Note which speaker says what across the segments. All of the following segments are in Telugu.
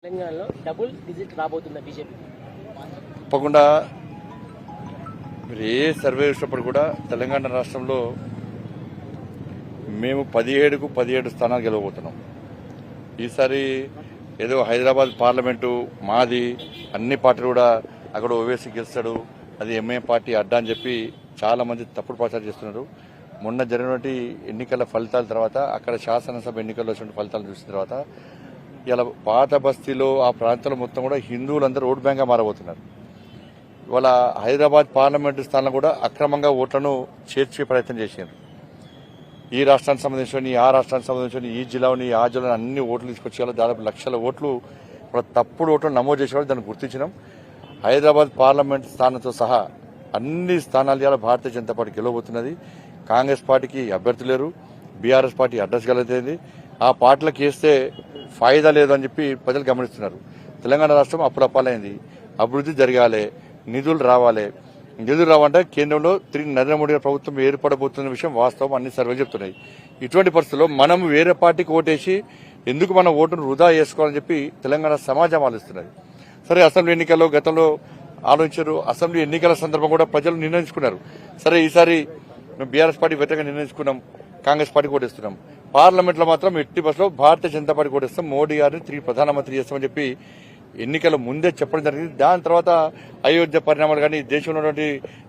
Speaker 1: తెలంగాణలో డబుల్ డిజిట్ రాబోతున్న బీజేపీ
Speaker 2: తప్పకుండా మీరు ఏ సర్వే చూసినప్పుడు కూడా తెలంగాణ రాష్ట్రంలో మేము 17 స్థానాలు గెలవబోతున్నాం. ఈసారి ఏదో హైదరాబాద్ పార్లమెంటు మాది, అన్ని పార్టీలు కూడా అక్కడ ఓవైసీ గెలుస్తాడు, అది ఎంఏ పార్టీ అడ్డా అని చెప్పి చాలా మంది తప్పుడు ప్రచారం చేస్తున్నారు. మొన్న జరిగినటువంటి ఎన్నికల ఫలితాల తర్వాత, అక్కడ శాసనసభ ఎన్నికల్లో వచ్చిన ఫలితాలు చూసిన తర్వాత ఇలా పాత బస్తీలో ఆ ప్రాంతంలో మొత్తం కూడా హిందువులందరూ ఓటు బ్యాంక్గా మారబోతున్నారు. ఇవాళ హైదరాబాద్ పార్లమెంటు స్థానంలో కూడా అక్రమంగా ఓట్లను చేర్చే ప్రయత్నం చేశారు. ఈ రాష్ట్రానికి సంబంధించిన ఆ రాష్ట్రానికి సంబంధించిన ఈ జిల్లాని ఆ జిల్లాని అన్ని ఓట్లు తీసుకొచ్చేయాలి. దాదాపు లక్షల ఓట్లు తప్పుడు ఓట్లు నమోదు చేసేవాళ్ళు దాన్ని గుర్తించినాం. హైదరాబాద్ పార్లమెంట్ స్థానంతో సహా అన్ని స్థానాలు ఇవాళ భారతీయ జనతా పార్టీ గెలవబోతున్నది. కాంగ్రెస్ పార్టీకి అభ్యర్థులు లేరు, బీఆర్ఎస్ పార్టీ అడ్రస్ గెలవుతుంది. ఆ పార్టీలకు వేస్తే ఫాయిదా లేదు అని చెప్పి ప్రజలు గమనిస్తున్నారు. తెలంగాణ రాష్ట్రం అప్పుడప్పాలైంది, అభివృద్ధి జరగాలి, నిధులు రావాలి. నిధులు రావంటే కేంద్రంలో తిరిగి నరేంద్ర మోడీ ప్రభుత్వం ఏర్పడబోతున్న విషయం వాస్తవం, అన్ని సర్వేలు చెప్తున్నాయి. ఇటువంటి పరిస్థితుల్లో మనం వేరే పార్టీకి ఓటేసి ఎందుకు మన ఓటును వృధా చేసుకోవాలని చెప్పి తెలంగాణ సమాజం ఆలోచిస్తున్నది. సరే, అసెంబ్లీ ఎన్నికల్లో గతంలో ఆలోచించారు, అసెంబ్లీ ఎన్నికల సందర్భం కూడా ప్రజలు నిర్ణయించుకున్నారు. సరే, ఈసారి మేము బీఆర్ఎస్ పార్టీ వ్యతిరేకంగా నిర్ణయించుకున్నాం, కాంగ్రెస్ పార్టీకి ఓటేస్తున్నాం. పార్లమెంట్ లో మాత్రం ఎట్టి బస్సులో భారతీయ జనతా పార్టీకి ఓటేస్తాం, మోడీ గారిని తిరిగి ప్రధానమంత్రి చేస్తామని చెప్పి ఎన్నికల ముందే చెప్పడం జరిగింది. దాని తర్వాత అయోధ్య పరిణామాలు కానీ దేశంలో ఉన్నటువంటి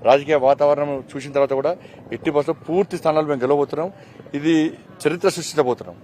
Speaker 2: రాజకీయ వాతావరణం చూసిన తర్వాత కూడా ఎట్టి బస్సులో పూర్తి స్థానాలు మేము గెలవబోతున్నాం. ఇది చరిత్ర సృష్టించబోతున్నాం.